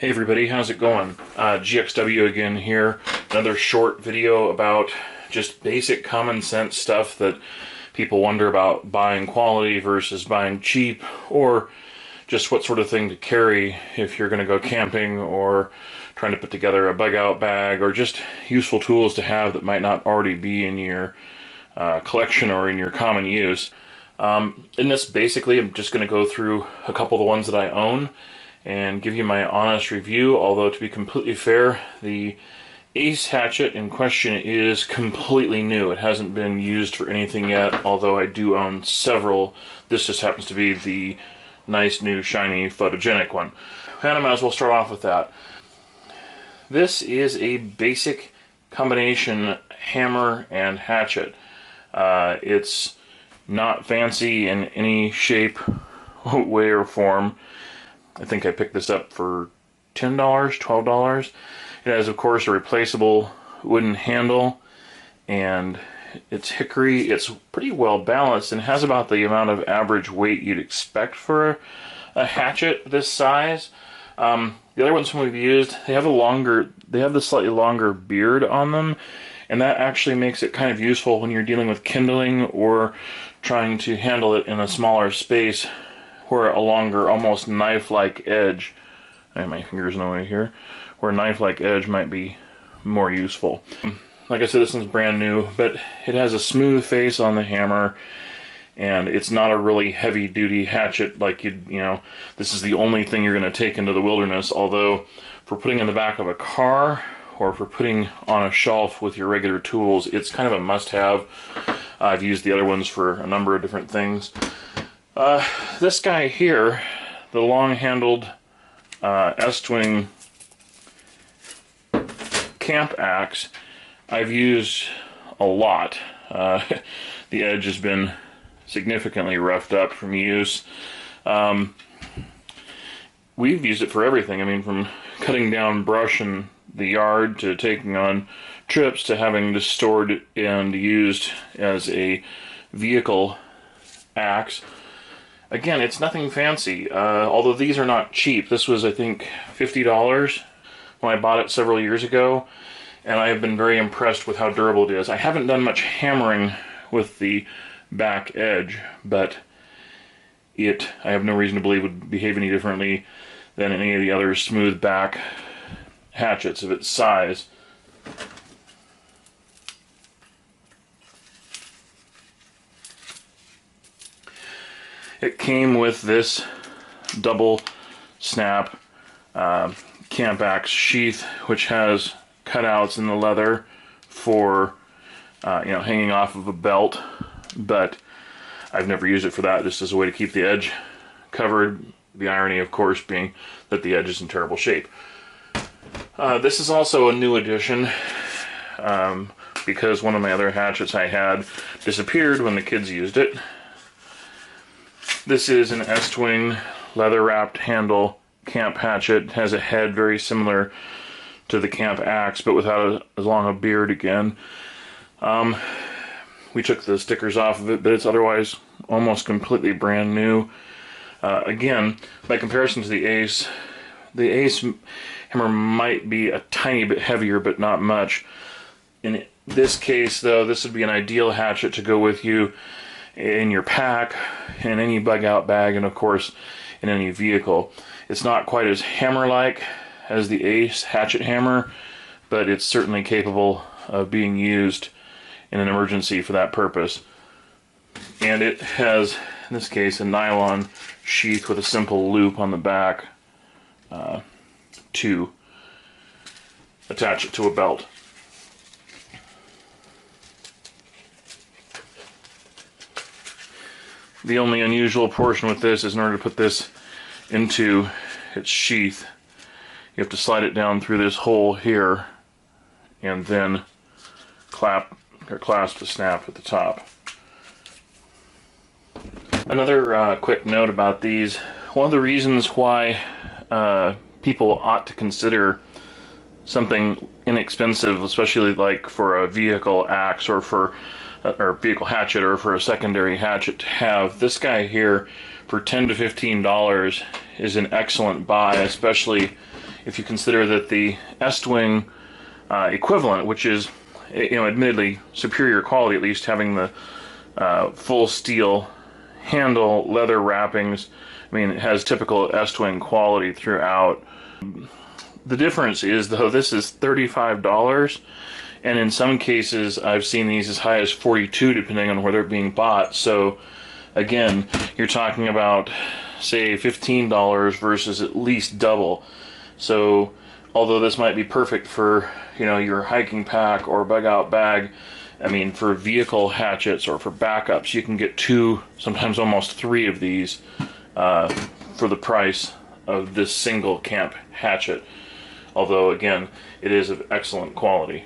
Hey everybody, how's it going? GXW again here. Another short video about just basic common sense stuff that people wonder about buying quality versus buying cheap, or just what sort of thing to carry if you're going to go camping or trying to put together a bug out bag, or just useful tools to have that might not already be in your collection or in your common use. In this, basically, I'm just going to go through a couple of the ones that I own and give you my honest review, although to be completely fair, the ACE hatchet in question is completely new. It hasn't been used for anything yet, although I do own several. This just happens to be the nice, new, shiny, photogenic one. And I might as well start off with that. This is a basic combination hammer and hatchet. It's not fancy in any shape, way, or form. I think I picked this up for $10, $12. It has, of course, a replaceable wooden handle, and it's hickory. It's pretty well balanced and has about the amount of average weight you'd expect for a hatchet this size. The other ones we've used, they have the slightly longer beard on them, and that actually makes it kind of useful when you're dealing with kindling or trying to handle it in a smaller space, where a longer, almost knife-like edge, and my finger's in the way here, where a knife-like edge might be more useful. Like I said, this one's brand new, but it has a smooth face on the hammer, and it's not a really heavy-duty hatchet like this is the only thing you're going to take into the wilderness, although for putting in the back of a car or for putting on a shelf with your regular tools, it's kind of a must-have. I've used the other ones for a number of different things. This guy here, the long-handled Estwing Camp Axe, I've used a lot. The edge has been significantly roughed up from use. We've used it for everything. I mean, from cutting down brush in the yard to taking on trips to having this stored and used as a vehicle axe. Again, it's nothing fancy, although these are not cheap. This was, I think, $50 when I bought it several years ago, and I have been very impressed with how durable it is. I haven't done much hammering with the back edge, but I have no reason to believe, would behave any differently than any of the other smooth back hatchets of its size. It came with this double snap Camp Axe sheath, which has cutouts in the leather for hanging off of a belt, but I've never used it for that, just as a way to keep the edge covered. The irony, of course, being that the edge is in terrible shape. This is also a new addition, because one of my other hatchets I had disappeared when the kids used it. This is an Estwing leather-wrapped handle camp hatchet. It has a head very similar to the Camp Axe, but without as long a beard again. We took the stickers off of it, but it's otherwise almost completely brand new. Again, by comparison to the ACE hammer might be a tiny bit heavier, but not much. In this case, though, this would be an ideal hatchet to go with you in your pack, in any bug out bag, and of course in any vehicle. It's not quite as hammer-like as the ACE hatchet hammer, but it's certainly capable of being used in an emergency for that purpose. And it has, in this case, a nylon sheath with a simple loop on the back to attach it to a belt. The only unusual portion with this is, in order to put this into its sheath, you have to slide it down through this hole here and then clasp the snap at the top. Another quick note about these. One of the reasons why people ought to consider something inexpensive, especially like for a vehicle axe or vehicle hatchet, or for a secondary hatchet, to have this guy here for $10 to $15 is an excellent buy, especially if you consider that the Estwing equivalent, which is, admittedly superior quality, at least having the full steel handle, leather wrappings. I mean, it has typical Estwing quality throughout. The difference is, though, this is $35, and in some cases I've seen these as high as $42, depending on where they're being bought. So again, you're talking about, say, $15 versus at least double. So although this might be perfect for, your hiking pack or bug out bag, I mean, for vehicle hatchets or for backups, you can get 2, sometimes almost 3 of these for the price of this single camp hatchet. Although, again, it is of excellent quality.